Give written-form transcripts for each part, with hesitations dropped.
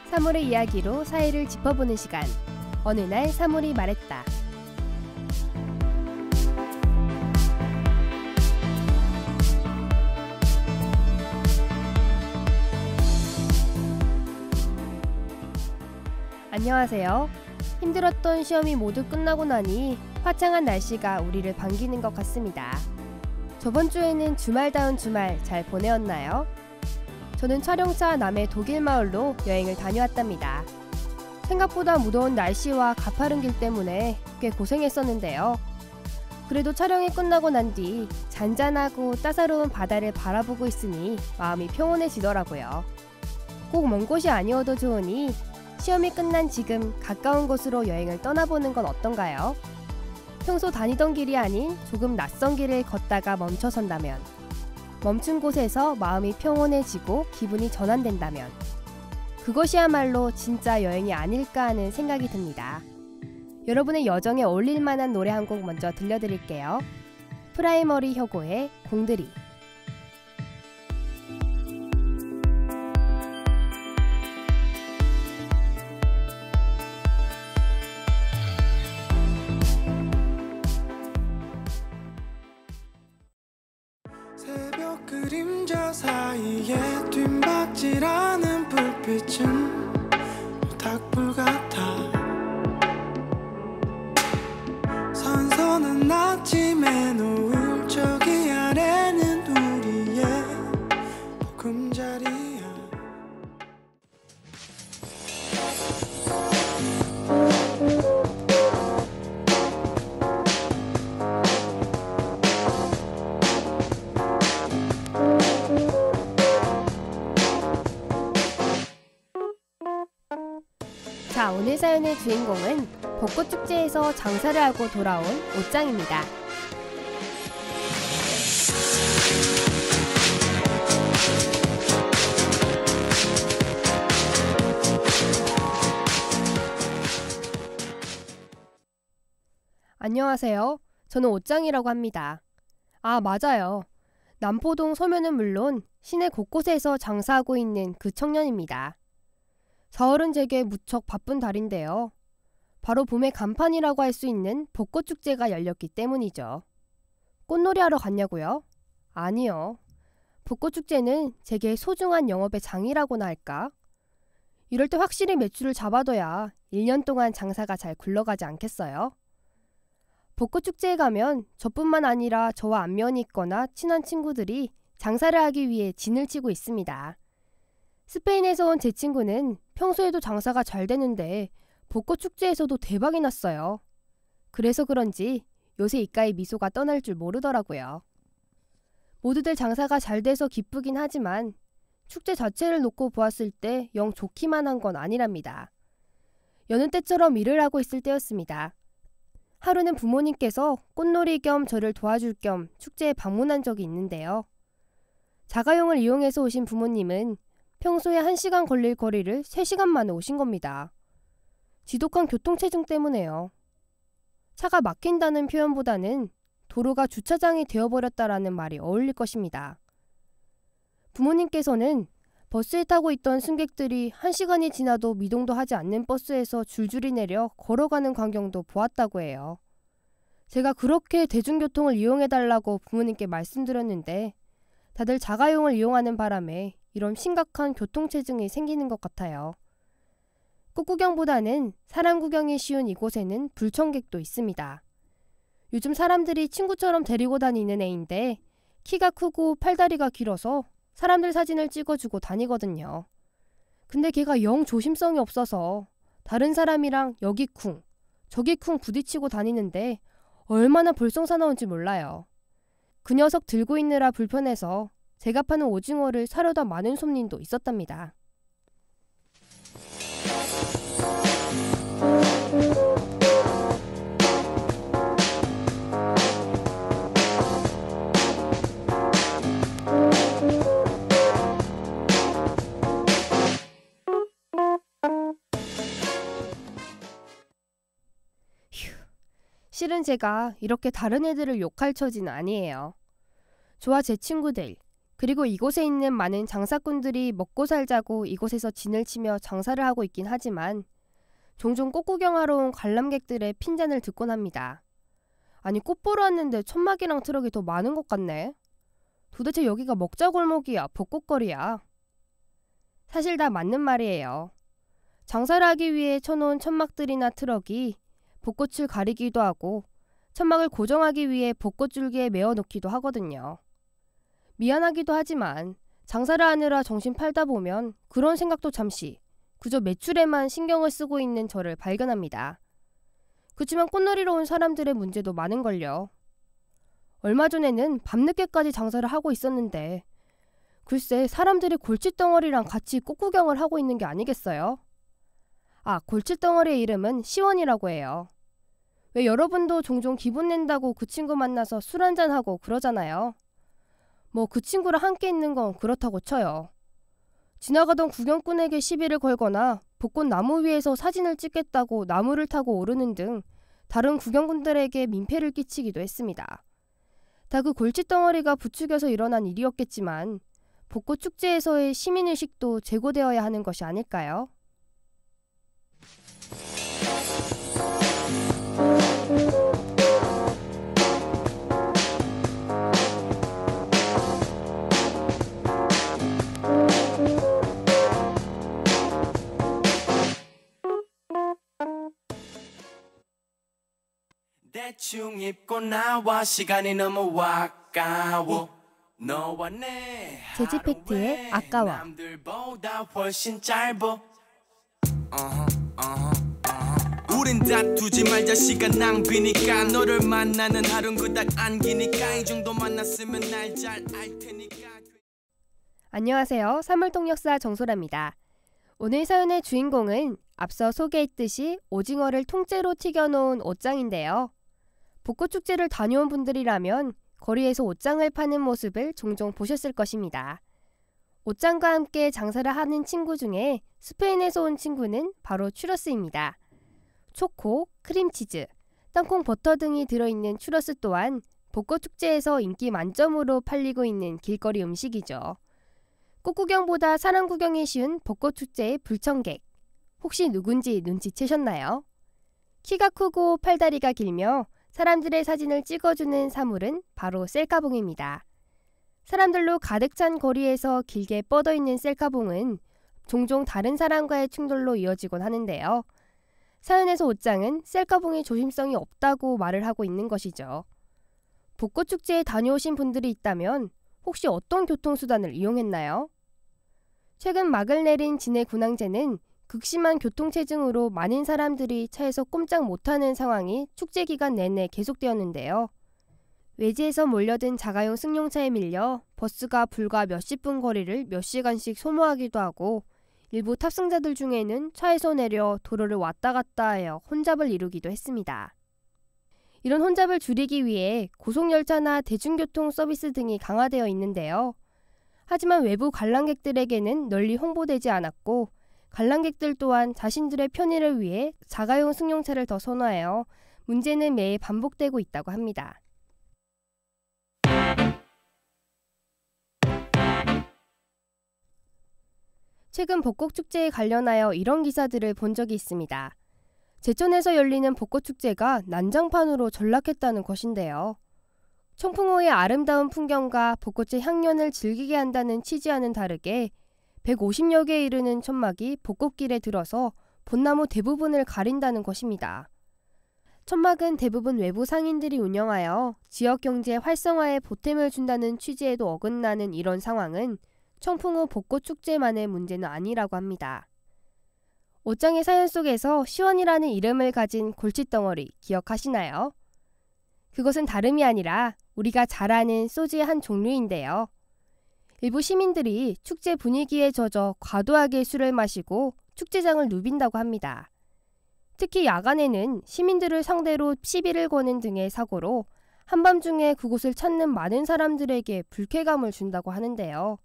사물의 이야기로 사회를 짚어보는 시간. 어느 날 사물이 말했다. 안녕하세요. 힘들었던 시험이 모두 끝나고 나니 화창한 날씨가 우리를 반기는 것 같습니다. 저번 주에는 주말다운 주말 잘 보내었나요? 저는 촬영차 남해 독일 마을로 여행을 다녀왔답니다. 생각보다 무더운 날씨와 가파른 길 때문에 꽤 고생했었는데요. 그래도 촬영이 끝나고 난 뒤 잔잔하고 따사로운 바다를 바라보고 있으니 마음이 평온해지더라고요. 꼭 먼 곳이 아니어도 좋으니 시험이 끝난 지금 가까운 곳으로 여행을 떠나보는 건 어떤가요? 평소 다니던 길이 아닌 조금 낯선 길을 걷다가 멈춰선다면, 멈춘 곳에서 마음이 평온해지고 기분이 전환된다면 그것이야말로 진짜 여행이 아닐까 하는 생각이 듭니다. 여러분의 여정에 어울릴 만한 노래 한 곡 먼저 들려드릴게요. 프라이머리 혁오의 공들이. 새벽 그림자 사이에 뒷박질하는 불빛은 닭불 같아. 선선한 아침에 노을 저기 아래는 우리의 보금자리야. 자, 오늘 사연의 주인공은 벚꽃축제에서 장사를 하고 돌아온 옷장입니다. 안녕하세요. 저는 옷장이라고 합니다. 아, 맞아요. 남포동 서면은 물론 시내 곳곳에서 장사하고 있는 그 청년입니다. 4월은 제게 무척 바쁜 달인데요. 바로 봄의 간판이라고 할 수 있는 벚꽃축제가 열렸기 때문이죠. 꽃놀이 하러 갔냐고요? 아니요. 벚꽃축제는 제게 소중한 영업의 장이라고나 할까? 이럴 때 확실히 매출을 잡아둬야 1년 동안 장사가 잘 굴러가지 않겠어요? 벚꽃축제에 가면 저뿐만 아니라 저와 안면이 있거나 친한 친구들이 장사를 하기 위해 진을 치고 있습니다. 스페인에서 온 제 친구는 평소에도 장사가 잘 되는데 벚꽃축제에서도 대박이 났어요. 그래서 그런지 요새 입가에 미소가 떠날 줄 모르더라고요. 모두들 장사가 잘 돼서 기쁘긴 하지만 축제 자체를 놓고 보았을 때 영 좋기만 한 건 아니랍니다. 여느 때처럼 일을 하고 있을 때였습니다. 하루는 부모님께서 꽃놀이 겸 저를 도와줄 겸 축제에 방문한 적이 있는데요. 자가용을 이용해서 오신 부모님은 평소에 1시간 걸릴 거리를 3시간 만에 오신 겁니다. 지독한 교통체증 때문에요. 차가 막힌다는 표현보다는 도로가 주차장이 되어버렸다라는 말이 어울릴 것입니다. 부모님께서는 버스에 타고 있던 승객들이 1시간이 지나도 미동도 하지 않는 버스에서 줄줄이 내려 걸어가는 광경도 보았다고 해요. 제가 그렇게 대중교통을 이용해달라고 부모님께 말씀드렸는데 다들 자가용을 이용하는 바람에 이런 심각한 교통체증이 생기는 것 같아요. 꽃구경보다는 사람 구경이 쉬운 이곳에는 불청객도 있습니다. 요즘 사람들이 친구처럼 데리고 다니는 애인데 키가 크고 팔다리가 길어서 사람들 사진을 찍어주고 다니거든요. 근데 걔가 영 조심성이 없어서 다른 사람이랑 여기 쿵, 저기 쿵 부딪히고 다니는데 얼마나 볼썽사나운지 몰라요. 그 녀석 들고 있느라 불편해서 제가 파는 오징어를 사려다 마는 손님도 있었답니다. 실은 제가 이렇게 다른 애들을 욕할 처지는 아니에요. 저와 제 친구들, 그리고 이곳에 있는 많은 장사꾼들이 먹고 살자고 이곳에서 진을 치며 장사를 하고 있긴 하지만 종종 꽃 구경하러 온 관람객들의 핀잔을 듣곤 합니다. 아니, 꽃 보러 왔는데 천막이랑 트럭이 더 많은 것 같네. 도대체 여기가 먹자골목이야, 벚꽃거리야. 사실 다 맞는 말이에요. 장사를 하기 위해 쳐놓은 천막들이나 트럭이 벚꽃을 가리기도 하고 천막을 고정하기 위해 벚꽃줄기에 메어놓기도 하거든요. 미안하기도 하지만 장사를 하느라 정신 팔다 보면 그런 생각도 잠시 그저 매출에만 신경을 쓰고 있는 저를 발견합니다. 그치만 꽃놀이로 온 사람들의 문제도 많은걸요. 얼마 전에는 밤늦게까지 장사를 하고 있었는데 글쎄 사람들이 골칫덩어리랑 같이 꽃 구경을 하고 있는 게 아니겠어요? 아, 골칫덩어리의 이름은 시원이라고 해요. 왜 여러분도 종종 기분 낸다고 그 친구 만나서 술 한잔하고 그러잖아요. 뭐 그 친구랑 함께 있는 건 그렇다고 쳐요. 지나가던 구경꾼에게 시비를 걸거나 벚꽃 나무 위에서 사진을 찍겠다고 나무를 타고 오르는 등 다른 구경꾼들에게 민폐를 끼치기도 했습니다. 다 그 골칫덩어리가 부추겨서 일어난 일이었겠지만 벚꽃 축제에서의 시민의식도 제고되어야 하는 것이 아닐까요? 대충 입고 나와 시간이 너무 아까워 너와 내 재즈팩트의 아까워. 남들보다 훨씬 짧어 우린 다투지 말자 시간 낭비니까 너를 만나는 하루는 그닥 안기니까 이 정도 만났으면 날 잘 알 테니까. 안녕하세요. 사물통역사 정소라입니다. 오늘 사연의 주인공은 앞서 소개했듯이 오징어를 통째로 튀겨놓은 옷장인데요. 벚꽃축제를 다녀온 분들이라면 거리에서 옷장을 파는 모습을 종종 보셨을 것입니다. 옷장과 함께 장사를 하는 친구 중에 스페인에서 온 친구는 바로 추러스입니다. 초코, 크림치즈, 땅콩 버터 등이 들어있는 추러스 또한 벚꽃축제에서 인기 만점으로 팔리고 있는 길거리 음식이죠. 꽃구경보다 사람 구경이 쉬운 벚꽃축제의 불청객. 혹시 누군지 눈치채셨나요? 키가 크고 팔다리가 길며 사람들의 사진을 찍어주는 사물은 바로 셀카봉입니다. 사람들로 가득 찬 거리에서 길게 뻗어있는 셀카봉은 종종 다른 사람과의 충돌로 이어지곤 하는데요. 사연에서 옷장은 셀카봉이 조심성이 없다고 말을 하고 있는 것이죠. 벚꽃축제에 다녀오신 분들이 있다면 혹시 어떤 교통수단을 이용했나요? 최근 막을 내린 진해 군항제는 극심한 교통체증으로 많은 사람들이 차에서 꼼짝 못하는 상황이 축제 기간 내내 계속되었는데요. 외지에서 몰려든 자가용 승용차에 밀려 버스가 불과 몇십 분 거리를 몇 시간씩 소모하기도 하고 일부 탑승자들 중에는 차에서 내려 도로를 왔다 갔다 하여 혼잡을 이루기도 했습니다. 이런 혼잡을 줄이기 위해 고속열차나 대중교통 서비스 등이 강화되어 있는데요. 하지만 외부 관람객들에게는 널리 홍보되지 않았고 관람객들 또한 자신들의 편의를 위해 자가용 승용차를 더 선호하여 문제는 매일 반복되고 있다고 합니다. 최근 벚꽃축제에 관련하여 이런 기사들을 본 적이 있습니다. 제천에서 열리는 벚꽃축제가 난장판으로 전락했다는 것인데요. 청풍호의 아름다운 풍경과 벚꽃의 향연을 즐기게 한다는 취지와는 다르게 150여 개에 이르는 천막이 벚꽃길에 들어서 벚나무 대부분을 가린다는 것입니다. 천막은 대부분 외부 상인들이 운영하여 지역 경제 활성화에 보탬을 준다는 취지에도 어긋나는 이런 상황은 청풍호 벚꽃축제만의 문제는 아니라고 합니다. 옷장의 사연 속에서 시원이라는 이름을 가진 골칫덩어리 기억하시나요? 그것은 다름이 아니라 우리가 잘 아는 소주의 한 종류인데요. 일부 시민들이 축제 분위기에 젖어 과도하게 술을 마시고 축제장을 누빈다고 합니다. 특히 야간에는 시민들을 상대로 시비를 거는 등의 사고로 한밤중에 그곳을 찾는 많은 사람들에게 불쾌감을 준다고 하는데요.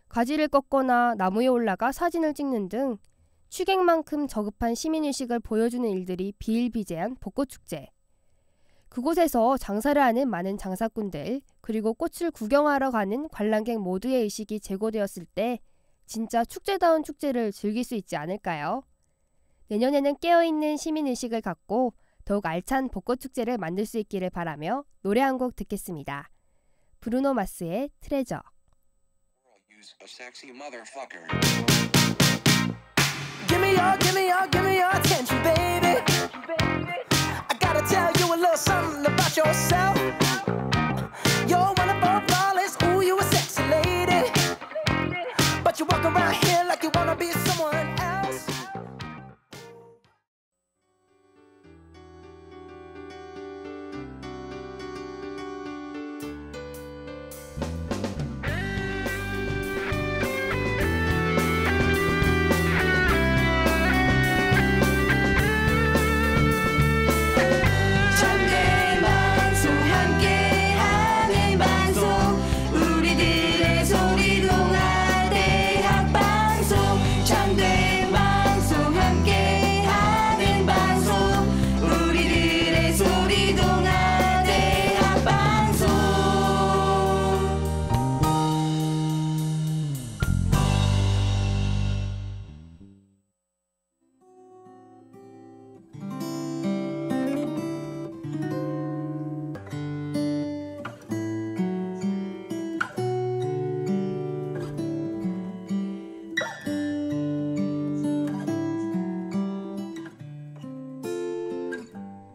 가지를 꺾거나 나무에 올라가 사진을 찍는 등 취객만큼 저급한 시민의식을 보여주는 일들이 비일비재한 벚꽃축제. 그곳에서 장사를 하는 많은 장사꾼들, 그리고 꽃을 구경하러 가는 관람객 모두의 의식이 제고되었을 때 진짜 축제다운 축제를 즐길 수 있지 않을까요? 내년에는 깨어있는 시민의식을 갖고 더욱 알찬 벚꽃축제를 만들 수 있기를 바라며 노래 한 곡 듣겠습니다. 브루노 마스의 트레저. Give me your attention, baby. I gotta tell you a little something about yourself. You're wonderful, flawless, ooh, you a sexy lady. But you walk around here like you wanna be someone else.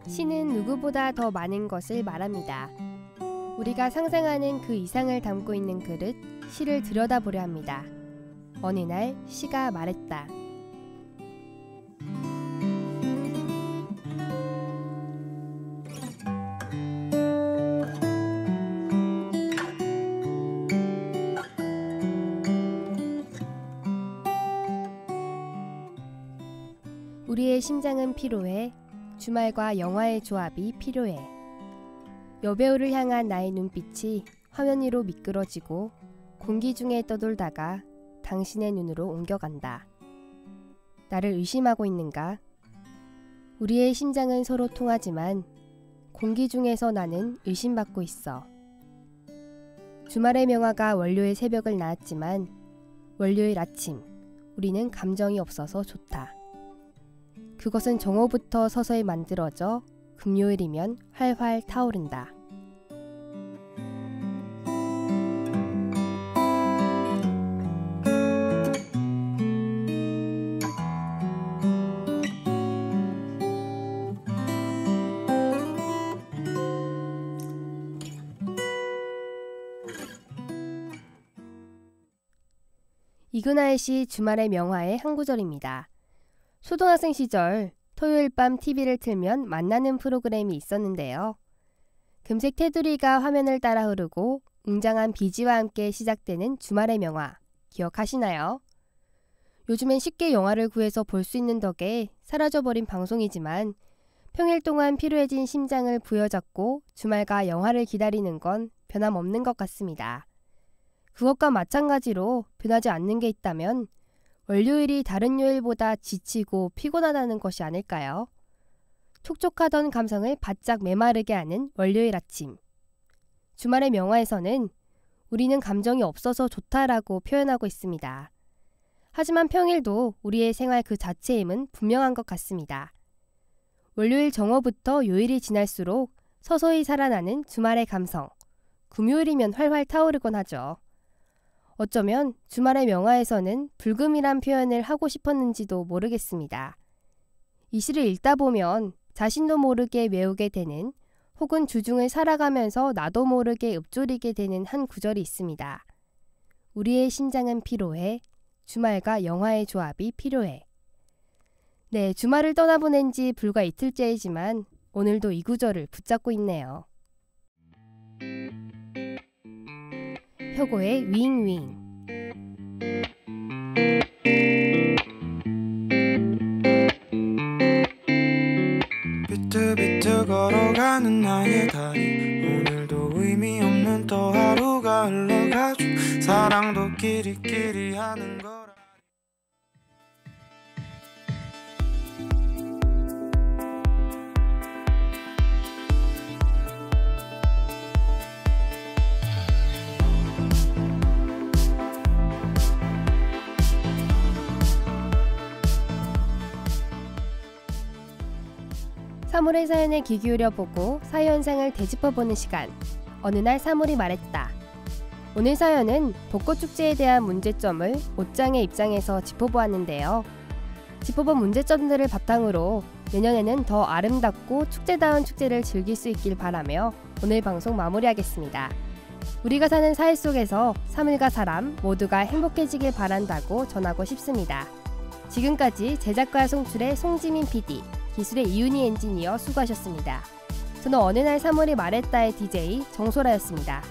시는 누구보다 더 많은 것을 말합니다. 우리가 상상하는 그 이상을 담고 있는 그릇, 시를 들여다보려 합니다. 어느 날 시가 말했다. 우리의 심장은 피로해. 주말과 영화의 조합이 필요해. 여배우를 향한 나의 눈빛이 화면 위로 미끄러지고 공기 중에 떠돌다가 당신의 눈으로 옮겨간다. 나를 의심하고 있는가? 우리의 심장은 서로 통하지만 공기 중에서 나는 의심받고 있어. 주말의 명화가 월요일 새벽을 낳았지만 월요일 아침 우리는 감정이 없어서 좋다. 그것은 정오부터 서서히 만들어져 금요일이면 활활 타오른다. 이근하의 시 주말의 명화의 한 구절입니다. 초등학생 시절 토요일 밤 TV를 틀면 만나는 프로그램이 있었는데요. 금색 테두리가 화면을 따라 흐르고 웅장한 BG와 함께 시작되는 주말의 명화 기억하시나요? 요즘엔 쉽게 영화를 구해서 볼 수 있는 덕에 사라져버린 방송이지만 평일 동안 피로해진 심장을 부여잡고 주말과 영화를 기다리는 건 변함없는 것 같습니다. 그것과 마찬가지로 변하지 않는 게 있다면 월요일이 다른 요일보다 지치고 피곤하다는 것이 아닐까요? 촉촉하던 감성을 바짝 메마르게 하는 월요일 아침. 주말의 명화에서는 우리는 감정이 없어서 좋다라고 표현하고 있습니다. 하지만 평일도 우리의 생활 그 자체임은 분명한 것 같습니다. 월요일 정오부터 요일이 지날수록 서서히 살아나는 주말의 감성. 금요일이면 활활 타오르곤 하죠. 어쩌면 주말의 명화에서는 불금이란 표현을 하고 싶었는지도 모르겠습니다. 이 시를 읽다 보면 자신도 모르게 외우게 되는 혹은 주중을 살아가면서 나도 모르게 읊조리게 되는 한 구절이 있습니다. 우리의 심장은 피로해. 주말과 영화의 조합이 필요해. 네, 주말을 떠나보낸 지 불과 이틀째이지만 오늘도 이 구절을 붙잡고 있네요. 혁오의 윙윙. 비트비트 걸어가는 나의 다리 오늘도 의미 없는 또 하루가 흘러가죠. 사랑도 끼리끼리 하는 거라. 사물의 사연에 귀 기울여보고 사회현상을 되짚어보는 시간. 어느 날 사물이 말했다. 오늘 사연은 벚꽃축제에 대한 문제점을 옷장의 입장에서 짚어보았는데요. 짚어본 문제점들을 바탕으로 내년에는 더 아름답고 축제다운 축제를 즐길 수 있길 바라며 오늘 방송 마무리하겠습니다. 우리가 사는 사회 속에서 사물과 사람 모두가 행복해지길 바란다고 전하고 싶습니다. 지금까지 제작과 송출의 송지민 PD, 기술의 이윤희 엔지니어 수고하셨습니다. 저는 어느 날 사물이 말했다의 DJ 정소라였습니다.